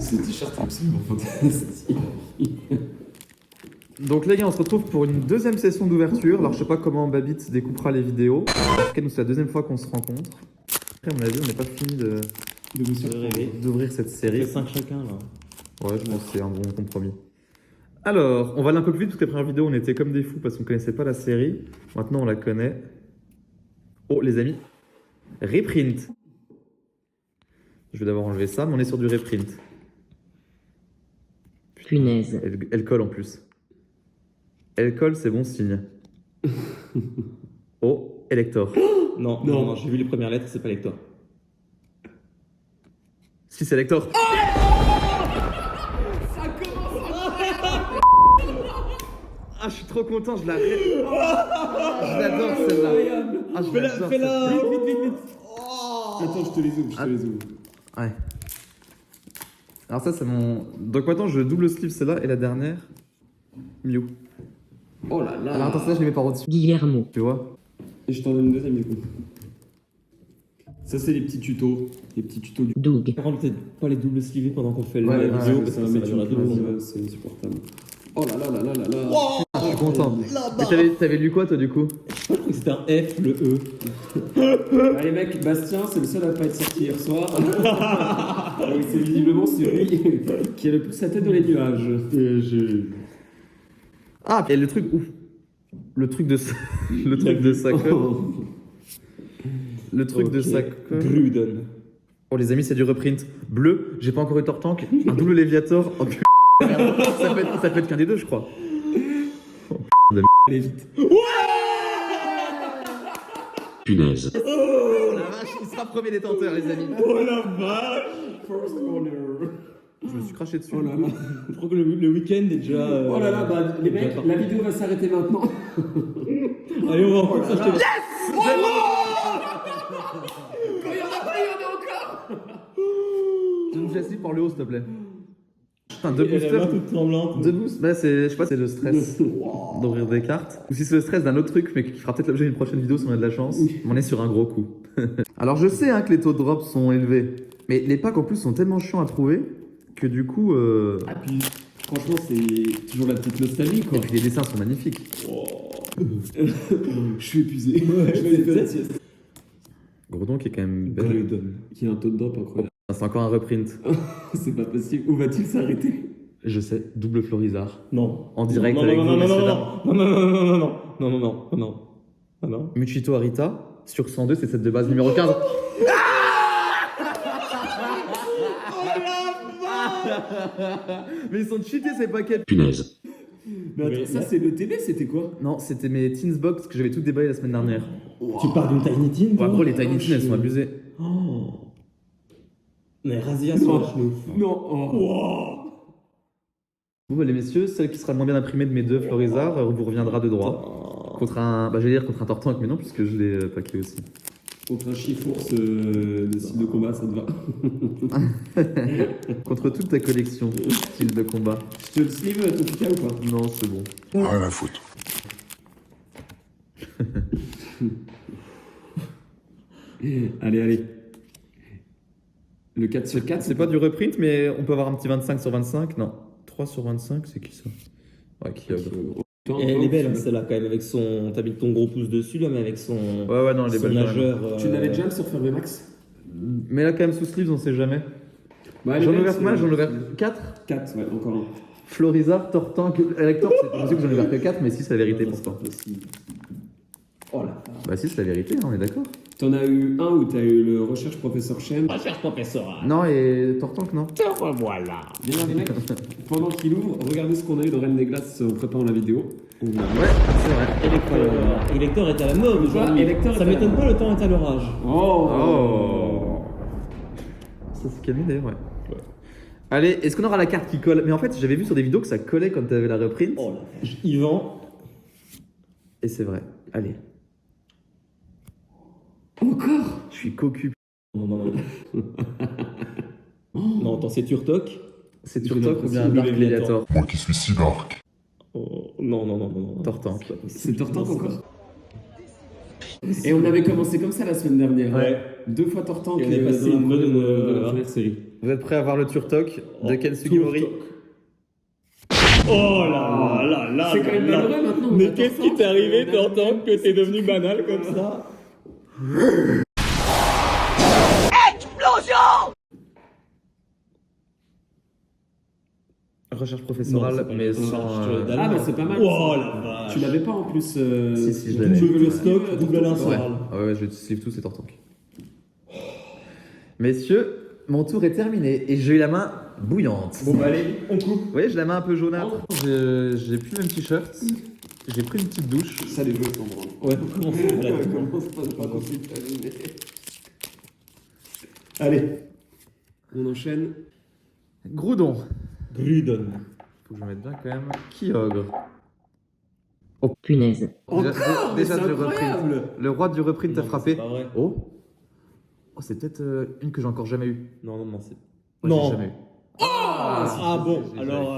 Ce t-shirt est absolument fantastique. Donc les gars, on se retrouve pour une deuxième session d'ouverture. Alors je sais pas comment Babit découpera les vidéos. En tout cas, nous c'est la deuxième fois qu'on se rencontre. Après, à mon avis, on n'est pas fini d'ouvrir cette série. On fait 5 chacun là. Ouais, je pense que c'est un bon compromis. Alors, on va aller un peu plus vite parce que la première vidéo, on était comme des fous parce qu'on connaissait pas la série. Maintenant, on la connaît. Oh, les amis, reprint. Je vais d'abord enlever ça, mais on est sur du reprint. Punaise. Elle colle en plus. Elle colle, c'est bon signe. Oh, Elector. Non, j'ai vu les premières lettres, c'est pas Lector. Si, c'est Elector. Ah, je suis trop content, je l'adore celle-là. Ah, je l'adore. Fais-la. Vite. Attends, je te les ouvre, Ouais. Alors ça, c'est mon... Donc maintenant, je double sleeve celle-là et la dernière, Mew. Oh là là. Alors attends, celle-là, je les mets par au-dessus. Guillermo. Tu vois? Et je t'en donne une deuxième du coup. Ça, c'est les petits tutos. Les petits tutos du... Doug. Par contre, peut-être pas les doubles slivés pendant qu'on fait Ouais, la vidéo, parce parce que que ça va durer 2 secondes. c'est insupportable. Oh là là là là là là. Ah, je suis content. Mais t'avais lu quoi, toi, du coup? Je crois que c'était un F, le E. Allez mec, Bastien, c'est le seul à pas être sorti hier soir. Donc c'est visiblement celui qui a le plus sa tête dans les nuages. Ah, et le truc... Ouf. Le truc de ça... Le truc de ça colle. Le truc de ça colle. Gruden. Oh, les amis, c'est du reprint. Bleu, j'ai pas encore eu Tortank. Un double Léviator. Oh, putain. Ça peut être qu'un des deux, je crois. Allez vite. Punaise. Oh la vache, il sera premier détenteur, les amis. Oh la vache. First corner. Je me suis craché dessus. Oh là là. Je crois que le week-end est déjà... Oh là là, bah les mecs, la vidéo va s'arrêter maintenant. Allez, on va encore s'acheter. Quand il y en a pas, il y en a encore. Donne-nous la slip par le haut, s'il te plaît. Putain, deux Et la main boosters. toute tremblante. Deux boosts. Bah, c'est, je sais pas, c'est le stress d'ouvrir des cartes. Ou si c'est le stress d'un autre truc, mais qui fera peut-être l'objet d'une prochaine vidéo si on a de la chance. On est sur un gros coup. Alors, je sais hein, que les taux de drop sont élevés. Mais les packs en plus sont tellement chiants à trouver que du coup. Ah puis, franchement, c'est toujours la petite nostalgie quoi. Et puis les dessins sont magnifiques. Je suis épuisé. Je vais aller faire la sieste. Grodon qui est quand même belle. Gruden, qui a un taux de drop incroyable. C'est encore un reprint. C'est pas possible. Où va-t-il s'arrêter? Je sais, double Florizard. Non. En direct non, avec non, vous, non, non, messieurs, non, dames. non. Muchito Arita, sur 102, c'est cette de base numéro 15. Mais ils sont cheatés ces paquets. Punaise. Mais attends, ça c'est le TB, c'était quoi? Non, c'était mes Teens Box que j'avais tout déballé la semaine dernière. Tu parles d'une Tiny Teen, Bon, toi? après, les Tiny Teen, elles sont abusées. Oh. Mais Razia sur la chenou. Non, oh. Bon, bah, les messieurs, celle qui sera le moins bien imprimée de mes deux Florizards vous reviendra de droit. Contre un. Bah, j'allais dire contre un Tortank, mais non, puisque je l'ai paqué aussi. Contre un chiffre-ours de style de combat, ça te va. Contre toute ta collection, style de combat. Je te le sleeve, ton Pika ou pas? Non, c'est bon. Rien à foutre. Allez. Le 4 sur 4, C'est pas du reprint, mais on peut avoir un petit 25 sur 25. Non, 3 sur 25, c'est qui ça? Ouais, qui Et elle est belle, hein, celle-là, quand même, avec son... T'as mis ton gros pouce dessus, là, mais avec son... Ouais, non, elle est son belle. quand même. nageur... Tu l'avais déjà sur Ferme Max? Mais là, quand même, sous sleeves, on sait jamais. Bah, J'en ai ouvert mal, j'en ai ouvert 4. 4, ouais, encore un. Florizard, Tortank, Elector, c'est possible que j'en ai ouvert que 4, mais si, c'est la vérité pourtant. Oh là. Bah, si, c'est la vérité, hein, on est d'accord. T'en as eu un où t'as eu le recherche professeur Chen. Recherche professeur. Non, et Tortank, non. Voilà. Bien, les mecs, pendant qu'il ouvre, regardez ce qu'on a eu dans Reine des Glaces en préparant la vidéo. Ouais, c'est vrai. Elector est à la mode aujourd'hui. Elector est Ça à la m'étonne mode. pas, le temps est à l'orage. Oh. Ça s'est calmé d'ailleurs, ouais. Allez, est-ce qu'on aura la carte qui colle? Mais en fait, j'avais vu sur des vidéos que ça collait quand t'avais la reprint. Oh la vache. Yvan. Et c'est vrai. Allez. Encore? Je suis cocu. Non. Non, attends, c'est Turtok. C'est C'est Turtok ou bien impossible, Dark Léviator. Gladiator? Moi qui suis Sidark. Oh, non. Tortank. C'est Tortank encore? Et on avait commencé comme ça la semaine dernière. Ouais. 2 fois Tortank. Et on est passé une bonne dans la première série. Vous êtes prêts à voir le Turtok de Ken Sugimori? Oh là là là. C'est quand même malheureux maintenant. on Mais a qu'est-ce qui Tortank, t'est arrivé, on a- Tortank, que t'es devenu banal comme ça? Recherche Non, professorale, c'est pas mais une sans. recherche Ah bah c'est pas mal. Oh ça. la vache. Tu l'avais pas en plus. Si, je l'avais. Double le stock, Ouais, double Alain Tortank. Ouais. Soral. Ah ouais, je sleeve tout, c'est Tortank. Messieurs, mon tour est terminé et j'ai eu la main bouillante. Bon bah allez, on coupe. Vous voyez, j'ai la main un peu jaunâtre. J'ai plus le même t-shirt. J'ai pris une petite douche. Ça les veut sans branle. Ouais, on commence par la On commence pas comme si t'avais- Allez. On enchaîne. Groudon. Grudon. Faut que je mette bien quand même. Kyogre. Punaise. Encore mais déjà c'est du reprint. incroyable. Le roi du reprint t'a Non, frappé. c'est pas vrai. Oh. Oh, c'est peut-être une que j'ai encore jamais eue. Non, c'est. Moi, Non. j'ai jamais eu. Ah bon, j'ai alors.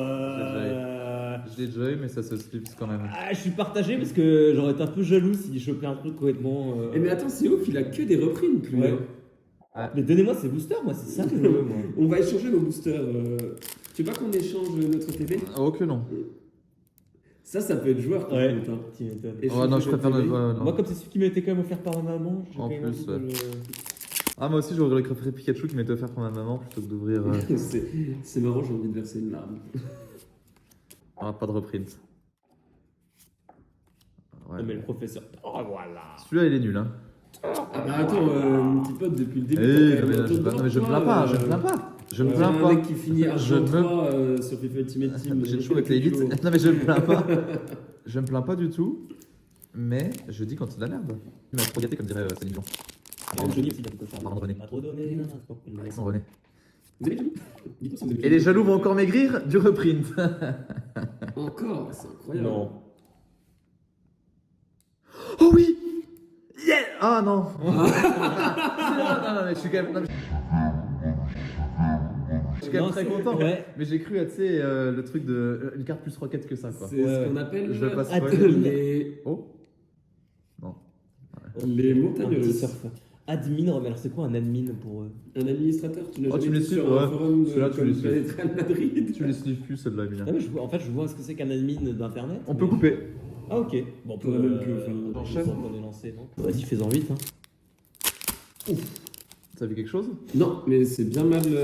Je l'ai déjà eu, mais ça se sleeve quand même. Je suis partagé parce que j'aurais été un peu jaloux s'il chopait un truc complètement. Eh mais attends, c'est ouf, il a que des reprints lui. Ouais. hein. Mais donnez-moi ces boosters, moi, c'est ça que je veux, moi. On va échanger nos boosters. Tu veux pas qu'on échange notre TP? Oh, que non. Ça peut être joueur par Ouais. contre. hein. Tu m'étonnes. Et Oh non, je préfère TP. ne pas. non. Moi, comme c'est celui qui m'a été quand même offert par ma maman, j'ai En quand même plus, envie de ouais. le- Ah, moi aussi, j'aurais préféré Pikachu qui m'était offert par ma maman plutôt que d'ouvrir. C'est marrant, j'ai envie de verser une larme. Ah, pas de reprint. Ouais. Non, mais le professeur. Oh, voilà. Celui-là, il est nul, hein. Ah bah attends, mon petit pote depuis le début. Eh, t'as quand même non, un taux de mais je me drop, plains toi, pas, je me plains pas. Je me t'as plains un pas. mec qui finit Je argent me- 3 sur FIFA Ultimate Team. J'ai chaud avec les élites. Non, mais je me plains pas. Je me plains pas du tout. Mais je dis quand c'est de la merde. Il m'a trop gâté, comme dirait Céline Dion. Johnny aussi, il a quelque chose. Pardon, René. Pas trop donné. Alexandre René. Vous avez fini Dites-moi si vous avez Et fini. les jaloux vont encore maigrir du reprint. Encore, c'est incroyable. Non. Oh oui. Yeah. Ah non. non, mais je suis quand même. non, mais- Je suis quand même très content. Ouais. Mais j'ai cru à, tu sais, le truc de une carte plus roquette que ça, quoi. C'est Ouais. ce qu'on appelle Je vais pas Attends, spoiler. les, Oh. Non. les Un montagnes petit russes. surfeur. Admin, mais alors c'est quoi un admin pour eux? Un administrateur, tu n'as Oh, tu jamais les été suis, sur un ouais. forum Celui-là, tu comme les suis. Planète Real Madrid. Tu les sleeves plus, celle-là, Emilien. Non, mais en fait, je vois ce que c'est qu'un admin d'internet. On peut mais- couper. Ah, ok. Bon, on peut Faudrait même que, enfin, j'enchaîne. On est lancé, non? Vas-y, fais-en vite. Hein. Ça fait quelque chose? Non, mais c'est bien mal joué.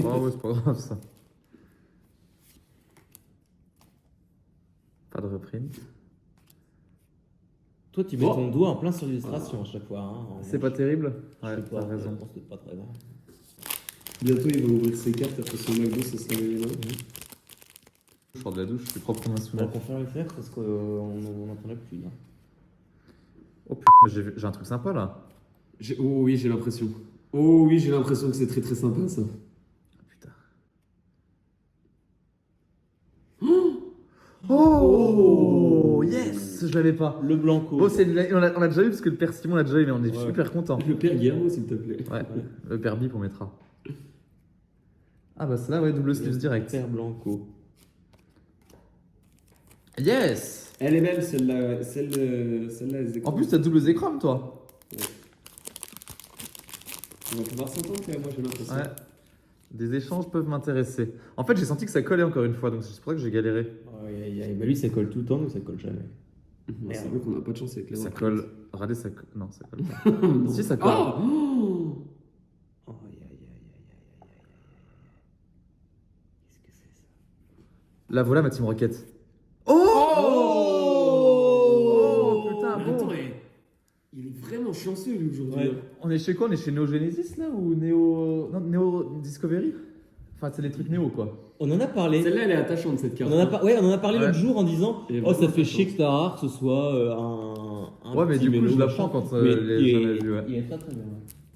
Oh ouais, c'est pas grave ça. Pas de reprint. Toi, tu mets Oh. ton doigt en plein sur l'illustration à chaque fois. Hein. C'est pas terrible? Je Ouais, sais pas, t'as raison. je pense que c'est pas très grave. Bientôt, il va ouvrir ses cartes après son McDo, ça sera les mains. Je sors de la douche, je suis propre main sous On va la. conférer le faire parce qu'on n'entendait plus. Là. Oh putain, j'ai un truc sympa là. Oh oui, j'ai l'impression. Oh oui, j'ai l'impression que c'est très très sympa ça. Putain. Oh, yes, je l'avais pas. Le blanco. Bon, on l'a déjà eu parce que le père Simon l'a déjà eu, mais on est Ouais. super content. Le père Guillermo, s'il te plaît. Ouais, le père Bip on mettra. Ah bah c'est là, ouais, double sleeves direct. Père blanco. Yes. Elle est belle celle-là. Celle-là, elle En plus, t'as double écran, toi. on va pouvoir s'entendre quand même, moi j'ai l'impression. Ouais. Des échanges peuvent m'intéresser. En fait, j'ai senti que ça collait encore une fois, donc c'est pour ça que j'ai galéré. Aïe, aïe, aïe. Bah lui, ça colle tout le temps, nous, ça colle jamais. Bon, c'est vrai qu'on n'a pas de chance avec les Ça autres. colle. Radé, ça colle. Non, ça colle pas. Non. Si, ça colle. Oh Aïe, aïe, aïe, aïe, aïe, aïe, aïe, aïe. Qu'est-ce que c'est ça? La voilà ma Team Rocket. Oh, Oh putain, Mais bon. attends, il est vraiment chanceux lui aujourd'hui. Ouais. hein. On est chez quoi? On est chez Neo Genesis là ou Neo. Non, Neo Discovery? Enfin, c'est les trucs Neo quoi. On en a parlé. Celle-là, elle est attachante cette carte. On en a, ouais, on en a parlé Ouais. l'autre jour en disant Et oh, ça vraiment fait attachante. chier que Star Art ce soit un Ouais, mais petit du coup, mélo, je la machin. prends quand Mais les gens l'avaient vu, ouais. Il est très très bien.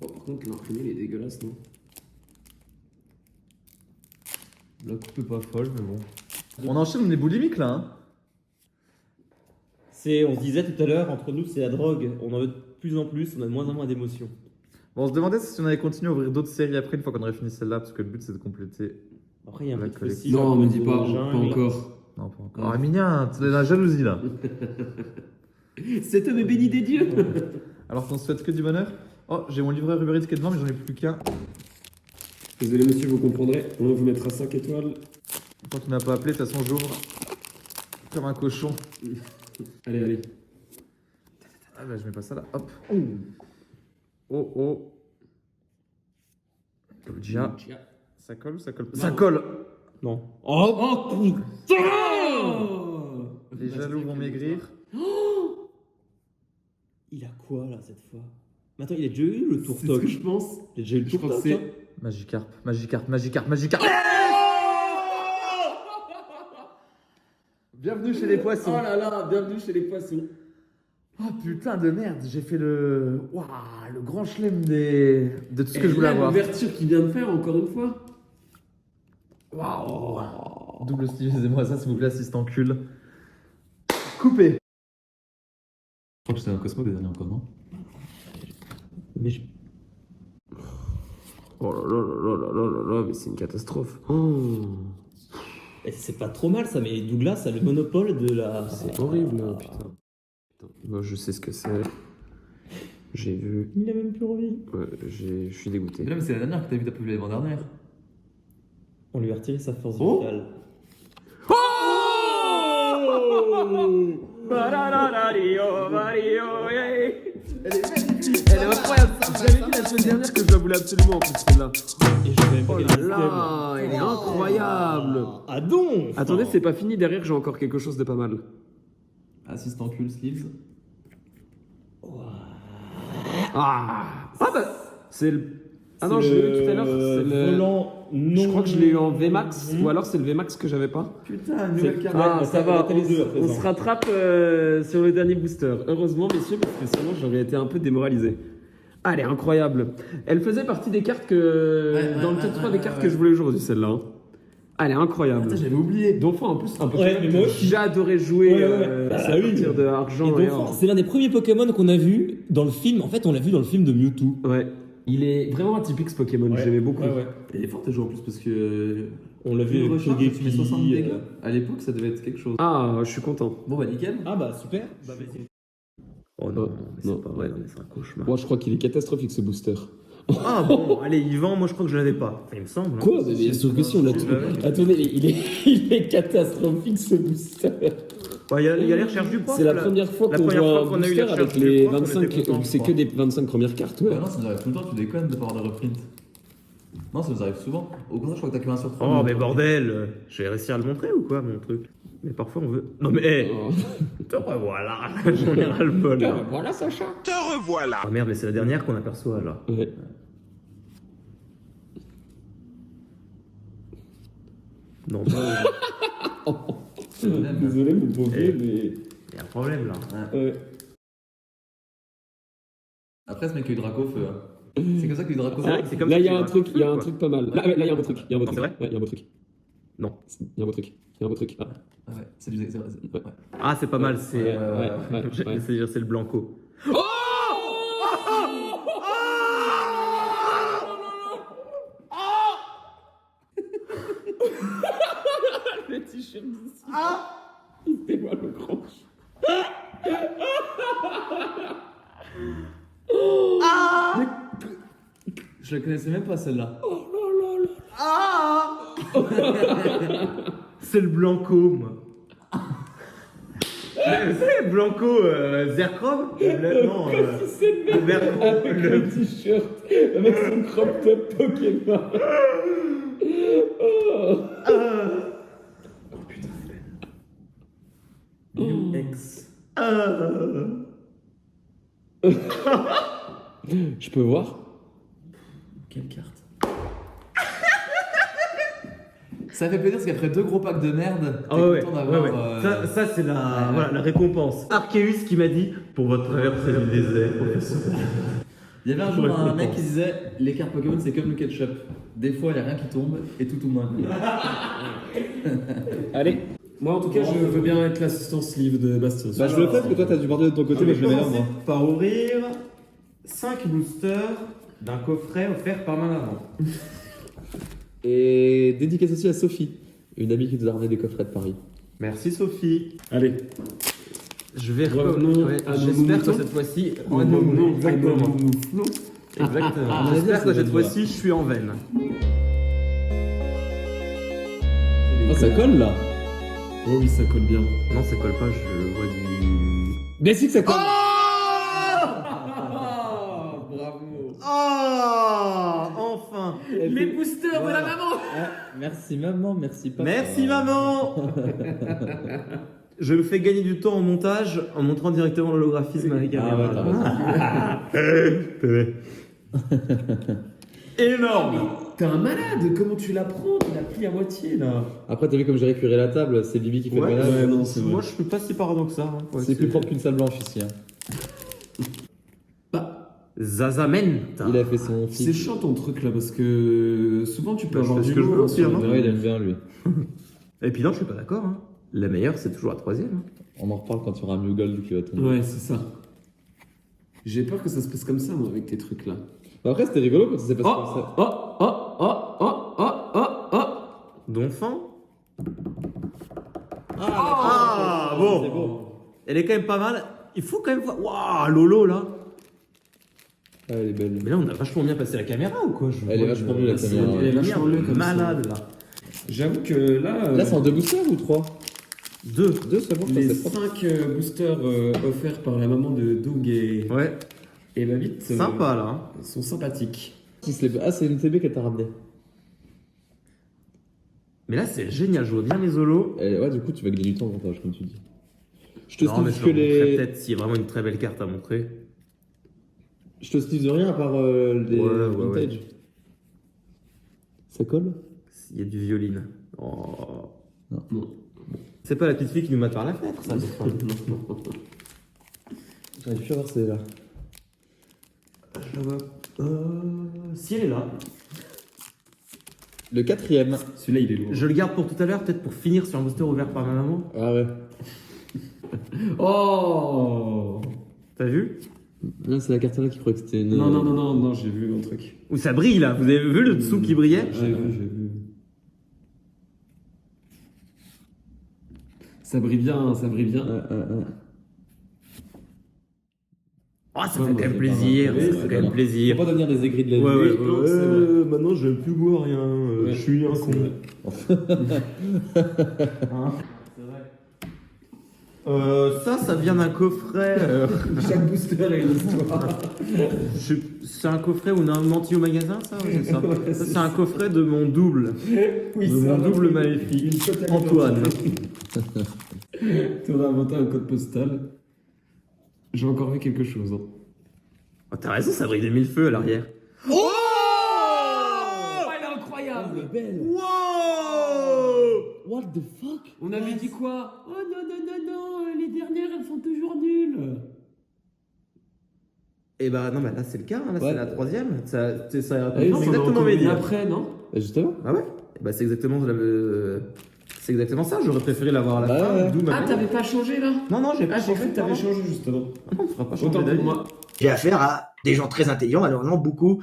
Oh, par contre, l'imprimé, il est dégueulasse, non La coupe est pas folle, mais bon. On enchaîne, on est boulimique là, hein. On se disait tout à l'heure, entre nous, c'est la drogue. On en veut de plus en plus, on a de moins en moins d'émotions. Bon, on se demandait si on allait continuer à ouvrir d'autres séries après une fois qu'on aurait fini celle-là, parce que le but c'est de compléter. Après, il y a un La peu de collecte. fossile. Non, un me peu dis de pas, jungle. pas encore. Non, pas encore. Ah, Mignon, c'est la jalousie là. Cet homme est béni des dieux. Alors qu'on se souhaite que du bonheur. Oh, j'ai mon livreur Uber Eats qui est devant, mais j'en ai plus qu'un. Désolé monsieur, vous comprendrez. On va vous mettre à 5 étoiles. Tant qu'il m'a pas appelé, de toute façon, j'ouvre comme un cochon. Allez, allez. Ah bah, je mets pas ça là. Hop. Oh, oh. Lugia. Ça colle ou ça colle pas? Ça colle. Non. Oh putain. Les jaloux vont maigrir. Il a quoi là cette fois? Mais attends, il a déjà eu le tour C'est ce que toc. je pense. Il a déjà eu le Je tour crois que toc. c'est. hein. Magikarp, Magikarp, Magikarp, Magikarp. Bienvenue chez les Oh poissons. là là, bienvenue chez les poissons. Oh putain de merde, j'ai fait le grand chelem de tout ce que je voulais avoir. L'ouverture qu'il vient de faire encore une fois. Waouh. Double stylisez-moi ça s'il vous plaît, assistant cul. Coupé. Je crois que c'était un Cosmo des années encore, non? Mais je... Oh là là là là là là là, mais c'est une catastrophe. Oh. Eh, c'est pas trop mal ça, mais Douglas a le monopole de la. C'est horrible, putain. Moi, je sais ce que c'est. J'ai vu. Il a même plus envie. Ouais, je suis dégoûté. Mais là, mais c'est la dernière que t'as vu, t'as publié l'avant-dernière. On lui a retiré sa force Oh. vitale. Elle est incroyable. J'avais dit la semaine dernière que je la voulais absolument en plus celle-là. Et je savais même pas Oh qu'elle là existait, moi. là, elle est incroyable. Ah donc. Attendez, c'est pas fini. Derrière, j'ai encore quelque chose de pas mal. Assistant cul, sleeves. Ah bah c'est le. Ah non, C'est je l'ai eu le tout à l'heure. C'est le. volant non. Je crois que je l'ai eu en VMAX ou alors c'est le VMAX que j'avais pas. Putain, une nouvelle carte. Ah, ça va, t'as les deux, à on présent. se rattrape sur le dernier booster. Heureusement, messieurs, parce que sinon j'aurais été un peu démoralisé. Ah, elle est incroyable. Elle faisait partie des cartes que. Ouais, dans le ouais, top 3 ouais, des cartes ouais. que je voulais aujourd'hui, celle-là. hein. Ah, elle est incroyable. Putain, j'avais oublié. Donphan, en plus, un peu Ouais, mais moi aussi. j'ai adoré jouer Ouais, ouais. à Bah oui. partir de argent Et et donc, or. c'est l'un des premiers Pokémon qu'on a vu dans le film. En fait, on l'a vu dans le film de Mewtwo. Ouais. Il est vraiment atypique ce Pokémon, j'aimais beaucoup. Elle est forte à jouer en plus parce que. On l'a vu Une avec recharge, Togepi, tu mets 60 dégâts. euh, À l'époque, ça devait être quelque chose. Ah, je suis content. Bon, bah nickel. Ah bah super. Bah, vas-y. Oh non, Oh, mais non. c'est pas vrai, non, mais c'est un cauchemar. Moi, je crois qu'il est catastrophique ce booster. Ah bon, allez, Yvan, moi je crois que je l'avais pas. Enfin, il me semble. hein. Quoi? Mais bien sûr que si, on l'a tout. Attendez, il est catastrophique ce booster. Ouais, il y a les recherches du prof. C'est la là. première fois la qu'on première voit fois un qu'on a eu les booster avec recherches du les prof, on 25, était contents, c'est je que des 25 premières cartes. Ouais. Ah non, ça nous arrive tout le temps, tu déconnes de pas avoir de reprint. Non, ça nous arrive souvent. Au contraire, je crois que t'as que 1 sur 3. Oh, mais bordel, je vais réussir à le montrer ou quoi, mon truc? Mais parfois on veut. Non, mais hé, te revoilà, j'en ai ras le bol. là. Voilà Sacha. Ah merde, mais c'est la dernière qu'on aperçoit là. Ouais. Non, pas. Désolé mon pauvre, Eh. mais. Il y a un problème là. Ouais. Après, ce mec a eu Dracofeu. C'est comme ça qu'il y a eu Dracofeu. Ah, c'est comme là, ça il y a qu'il un va truc, il y a un quoi. truc pas mal. Là, ouais, là, il y a un beau truc. Il y a un beau Non, truc. c'est vrai Ouais, il y a un beau truc. Non. Il y a un beau truc. Il y a un beau truc. Ah. Ah ouais, c'est du. Ouais. Ah, c'est pas mal, c'est. Ouais, ouais, ouais. C'est le Blanco. Le t-shirt d'ici. Il fait mal au crunch. Je la connaissais même pas celle-là. C'est le Blanco, moi. C'est Blanco Zercrom Non, C'est le mec Vercom, avec le t-shirt, avec son crop top Pokémon. UX. Je peux voir? Quelle carte? Ça fait plaisir parce qu'après 2 gros packs de merde, t'es Ah ouais, content ouais, d'avoir. ouais. Ça, c'est la, voilà, la récompense. Arceus qui m'a dit pour votre traversée du désert, professeur. Il y avait un jour un récompense. mec qui disait les cartes Pokémon c'est comme le ketchup. Des fois il n'y a rien qui tombe et tout tombe d'un coup. Allez. Moi, en tout cas, je veux bien être l'assistant sleeve de Bastien. Bah je le fais parce que toi t'as du bordel de ton côté, mais je le mets là moi. par ouvrir 5 boosters d'un coffret offert par main d'avant. Et dédicace aussi à Sophie, une amie qui nous a ramené des coffrets de Paris. Merci Sophie. Allez. Je vais Revenons ouais, à nos j'espère que moutons. cette fois-ci. Oh, non, exactement. non. Exactement. Ah, J'espère que ça cette va fois-ci, je suis en veine. Oh, ça colle là. Oh oui, ça colle bien. Non, ça colle pas, je vois du. Mais si que ça colle. Bravo. Oh enfin. Les boosters de la Voilà. maman. Ah, merci maman, merci papa. Merci maman. Je me fais gagner du temps en montage en montrant directement l'holographisme à la caméra. ouais, Énorme. T'es un malade, comment tu la prends? Tu l'as pris à moitié là. Après, t'as vu comme j'ai récuré la table, c'est Bibi qui fait le ménage. ouais, non, c'est vrai. Moi, je suis pas si parano que ça. Hein. Ouais, C'est plus propre qu'une salle blanche ici. Hein. Bah, Zazamenta. Il a fait son c'est fixe. chiant ton truc là parce que souvent tu peux Bah, je avoir fais ce du que je veux lourd aussi, sur hein, le- Ouais, il aime bien lui. Et puis non, je suis pas d'accord. Hein. La meilleure, c'est toujours la troisième. Hein. On en reparle quand il y aura un Mewgold qui va tomber. Ouais, c'est ça. J'ai peur que ça se passe comme ça moi avec tes trucs là. Bah après, c'était rigolo quand ça s'est passé Oh, comme ça. oh. Donfant. Ah, bon. C'est beau. Elle est quand même pas mal. Il faut quand même voir. Waouh, Lolo là. Ah, elle est belle. Mais là, on a vachement bien passé la caméra ou quoi? Elle est vachement mieux la c'est- caméra. elle est Ouais. vachement mieux comme ça. malade là. J'avoue que là, Là, c'est en 2 boosters ou 3? Deux. 2 seulement, je les pensais pas. 5 boosters offerts par la maman de Doug Ouais. et Babette Sympa là. Hein. sont sympathiques. Ah, c'est une TB qu'elle t'a ramené. Mais là, c'est génial. Je vois bien les holos. Ouais, du coup, tu vas gagner du temps en montage, comme tu dis. Je te Non, mais sniffe je que leur montrerai les. peut-être s'il y a vraiment une très belle carte à montrer. Je te sniffe de rien à part les Ouais, vintage. Ça colle? Il y a du violine. Oh. Non. C'est pas la petite fille qui nous mate par la fenêtre, ça. J'arrive plus à voir celle-là. Je vois. Si elle est là. Le 4ème. Celui-là il est lourd. Je le garde pour tout à l'heure, peut-être pour finir sur un booster ouvert par ma maman. Ah ouais. Oh T'as vu? Là, c'est la carte là qui croyait que c'était une. Non, j'ai vu un truc. Où ça brille là. Vous avez vu le dessous qui brillait? J'ai vu. Ça brille bien, ça brille bien. Oh, ça Ouais, fait moi, quand même c'est plaisir. pas mal. Ça Oui, fait c'est quand même pas plaisir. Faut pas devenir des aigris de la Ouais, vie. ouais, non, c'est vrai. maintenant je plus boire rien. Ouais, je suis un c'est con. vrai. Hein? Ça vient d'un coffret. Chaque booster a une histoire. C'est un coffret où on a un menti au magasin, ça? Ouais, c'est ça. Ouais, Ça, c'est un coffret de mon double. Oui, De ça mon va. double maléfique. Antoine. Tu aurais inventé un code postal. J'ai encore vu quelque chose. Hein. Oh, t'as raison, ça brille de mille feux à l'arrière. Oh, elle est incroyable. Belle. Wow! What the fuck? On avait dit quoi? Oh non, les dernières elles sont toujours nulles. Et bah non, bah là c'est le cas, hein, là Ouais. c'est la troisième. Ça oui, c'est on exactement mes dires. après, non? Justement. Ah ouais? Bah c'est exactement, c'est exactement ça, j'aurais préféré l'avoir à la Bah fin. ouais. D'où ma Ah, t'avais pas changé là? Non, j'ai pas Ah, j'ai cru changé. que t'avais pardon. changé justement. Ah non, tu feras pas changer Autant pour d'avis. moi. J'ai affaire à des gens très intelligents, malheureusement beaucoup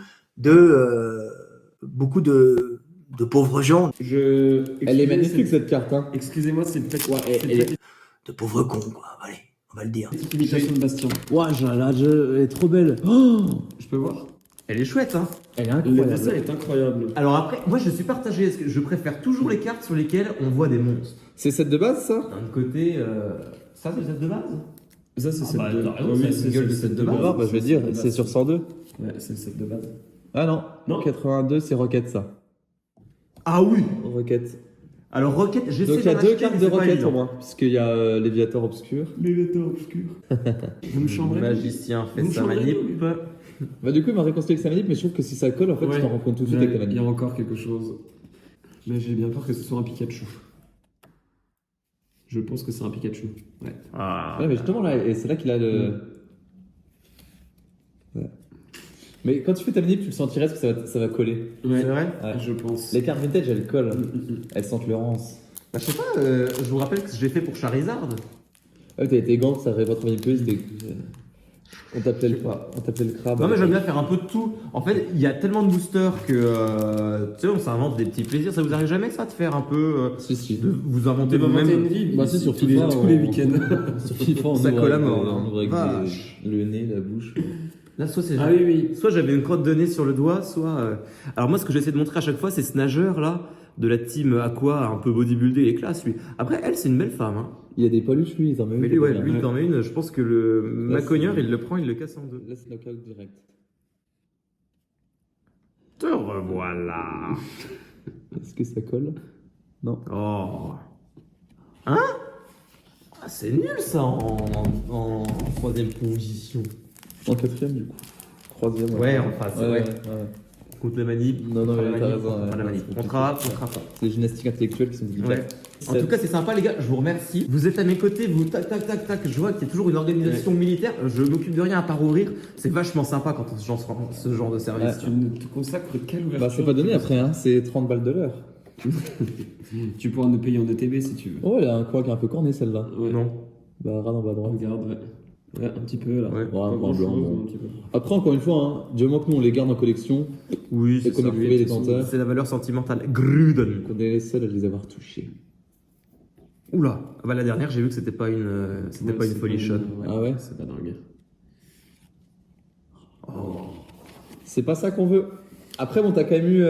de pauvres gens, Elle est magnifique cette carte, hein. Excusez-moi, c'est peut-être Ouais, c'est elle peut-être de pauvres cons, quoi. Allez, on va le dire. une petite imitation de Bastien. Ouah, elle est trop belle. Oh, Je peux voir? Elle est chouette, hein. elle est Le incroyable. dessin est incroyable. Alors après, moi je suis partagé. Est-ce que je préfère toujours les cartes sur lesquelles on voit des monstres. C'est cette de base, ça? D'un côté, ça c'est le set de base. Ça, c'est celle bah, de t'as raison, oui, c'est la gueule le de set cette de base. Ah, bah, je vais dire, de c'est base. sur 102. Ouais, c'est le set de base. Ah non, Non. 82, c'est Rocket, ça. Ah oui. Rocket. Alors Rocket, j'essaie Donc il y a d'en deux acheter, cartes mais de c'est pas Rocket évident. au moins, puisqu'il y a Léviator Obscur. Les lettres obscures. Vous me chambrez? Magicien fait Vous me sa chambrez manip. Bah du coup, il m'a réconcilié avec sa manip, mais je trouve que si ça colle, en fait, tu t'en rends compte tout de suite avec ta Il y a manip. encore quelque chose. Mais j'ai bien peur que ce soit un Pikachu. Je pense que c'est un Pikachu. Ouais. Ah. Ouais, mais justement, là, et c'est là qu'il a le... Ouais. Mais quand tu fais ta manip, tu le sentirais parce que ça va coller. Ouais. C'est vrai. Ouais. Je pense. Les cartes vintage, elles collent. Elles sentent le rance. Bah, je sais pas, je vous rappelle que j'ai fait pour Charizard. Ah, t'as été gant, ça aurait pas trop manipulé, c'était... On t'appelait le crabe. Non mais j'aime bien faire un peu de tout. En fait, il y a tellement de boosters que tu sais, on s'invente des petits plaisirs. Ça vous arrive jamais ça de faire un peu Si. de vous inventer De m'inventer une vous-même? vie. Bah, c'est sur tous les FIFA, tous les week-ends. Sur FIFA, on Ça ouvre colle à avec, mort, on ouvre avec vache. le nez, la bouche. Là, soit c'est Ah oui, oui. soit j'avais une crotte de nez sur le doigt, soit. Alors moi, ce que j'essaie de montrer à chaque fois, c'est ce nageur là de la team Aqua, un peu bodybuildé et classe lui. Après, elle, c'est une belle femme. Hein. Il y a des paluches, lui, ils en mettent Mais une. lui, ouais, là. lui, il en met une. Je pense que le Macogneur, il le prend, il le casse en deux. Là, c'est knockout direct. Te revoilà. Est-ce que ça colle? Non. Oh. Hein? Ah, c'est nul ça en troisième position. En quatrième, du coup. Troisième. Ouais, en face, ouais. ouais. Contre la manip. Non, contre mais la t'as manip, raison. contre la manip. Contrat pas. C'est les gymnastiques intellectuelles qui sont délicates. Ouais. En tout cas, c'est sympa, les gars. Je vous remercie. Vous êtes à mes côtés, vous tac tac tac tac. Je vois qu'il y a toujours une organisation militaire. Je m'occupe de rien à part rire. C'est vachement sympa quand on se rend ce genre de service. Tu ne te consacres quelle ouverture? Bah, c'est pas donné après, hein. C'est 30 balles de l'heure. Tu pourras nous payer en ETB si tu veux. Oh, elle a un croix qui est un peu corné, celle-là. Ouais. Non. Bah, ras en bas à droite. Regarde, ouais. Ouais, un petit peu là. Ouais. Pas un grand-chose, blanc, bon. un petit peu. Après, encore une fois, hein, du moment que nous on les garde en collection, Oui, et c'est qu'on a ça. trouvé les tenteurs, C'est la valeur sentimentale. Gruden. qu'on est les seuls à les avoir touchés. Oula. Ah bah, la dernière, j'ai vu que c'était pas une, c'était pas une c'est folichon. ouais, Ah ouais? C'est pas dingue. C'est pas ça qu'on veut. Après, bon, t'as quand même eu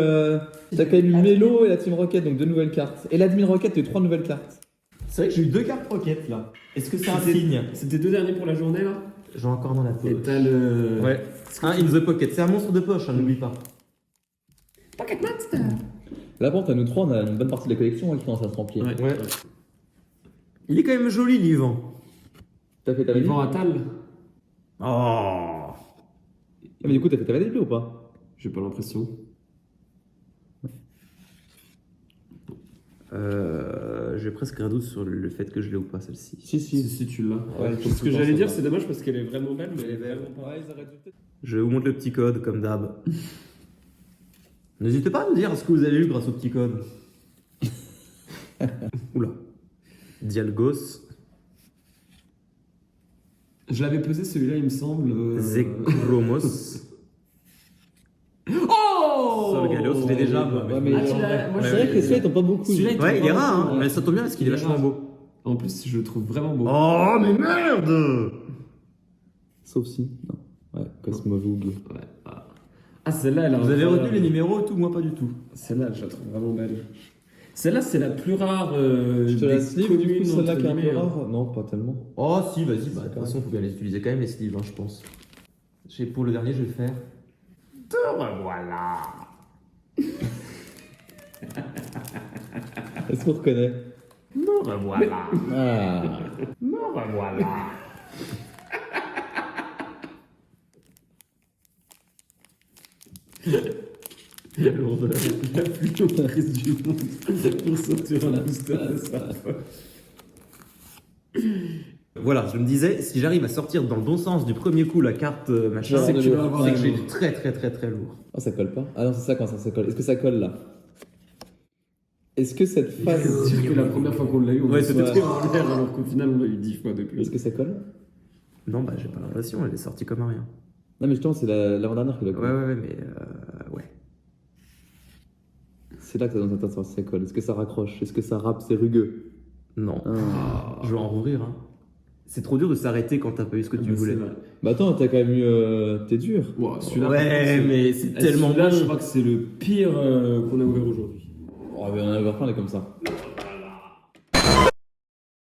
Melo et la Team Rocket, donc 2 nouvelles cartes. Et l'Admin Rocket, t'as eu 3 nouvelles cartes. C'est vrai que j'ai eu 2 cartes Rocket là. Est-ce que c'est un C'était- signe? C'était 2 derniers pour la journée là. J'ai encore dans la Et poche. t'as le. Ouais. Un in the pocket. C'est un monstre de poche, hein, n'oublie pas. Pocket Monster. Là, par contre, à nous 3, on a une bonne partie de la collection qui commence à se remplir. Ouais. Ouais. Il est quand même joli, l'Ivan. T'as fait ta Il vanille? vend à Tal. Oh. Ah, mais du coup, t'as fait ta vanille ou pas? J'ai pas l'impression. J'ai presque un doute sur le fait que je l'ai ou pas celle-ci. Si tu l'as. Ouais, Ce que j'allais dire, c'est dommage parce qu'elle est vraiment belle, mais elle est vraiment pas. Ouais, ils auraient dû peut-être. Je vous montre le petit code comme d'hab. N'hésitez pas à nous dire ce que vous avez eu grâce au petit code. Oula. Dialgos, Je l'avais pesé celui-là, il me semble. Zekromos, Oh Solgalos, je l'ai déjà. moi, Ouais, mais- mais Ah, tu l'as- moi, c'est je- vrai que les celui-là, ils t'ont pas beaucoup. Celui-là, il Ouais, il est tombe rare, vraiment, hein. ouais. Mais ça tombe bien parce qu'il est Il est vachement rare. beau. En plus, je le trouve vraiment beau. Oh, mais merde! Sauf si. Non. Ouais, Cosmovoog. Ouais. Ah, celle-là, elle a Vous avez incroyable. retenu les numéros et tout, moi pas du tout. Celle-là, je la trouve vraiment belle. Celle-là, c'est la plus rare. Je te des la sleeve, du communes, coup, celle-là qui est un entre peu guillemets, hein. rare. Non, pas tellement. Oh, si, vas-y, bah, de toute façon, faut bien les utiliser quand même, les sleeves, hein, je pense. Pour le dernier, je vais faire. Te revoilà! Est-ce qu'on reconnaît? Me revoilà! Ah. Me revoilà! La lourdeur la plus comprise du monde pour sortir un booster de ça. Voilà, je me disais, si j'arrive à sortir dans le bon sens du premier coup la carte machin, C'est que tu vas avoir c'est un que j'ai lourd. très très très très lourd. Ah, ça colle pas. Ah non, c'est ça quand ça colle. Est-ce que ça colle là? Est-ce que cette phase. C'est que la première fois qu'on l'a eu, on Ouais, était c'était très en l'air, alors qu'au final, on l'a eu 10 fois depuis. Est-ce que ça colle? Non, bah j'ai pas l'impression, elle est sortie comme un rien. Non, mais justement, c'est l'avant-dernière qui va Ouais, coller. ouais, ouais, mais ouais. C'est là que t'as besoin d'entendre si ça colle. Est-ce que ça raccroche? Est-ce que ça rappe? C'est rugueux? Non. Ah. Je vais en rouvrir, hein. C'est trop dur de s'arrêter quand t'as pas eu ce que tu voulais. Bah attends, t'as quand même eu. T'es dur. Wow, celui-là, Ouais, mais c'est tellement Là, je bon. crois que c'est le pire qu'on a ouvert aujourd'hui. Oh, mais on en a ouvert plein, là, comme ça.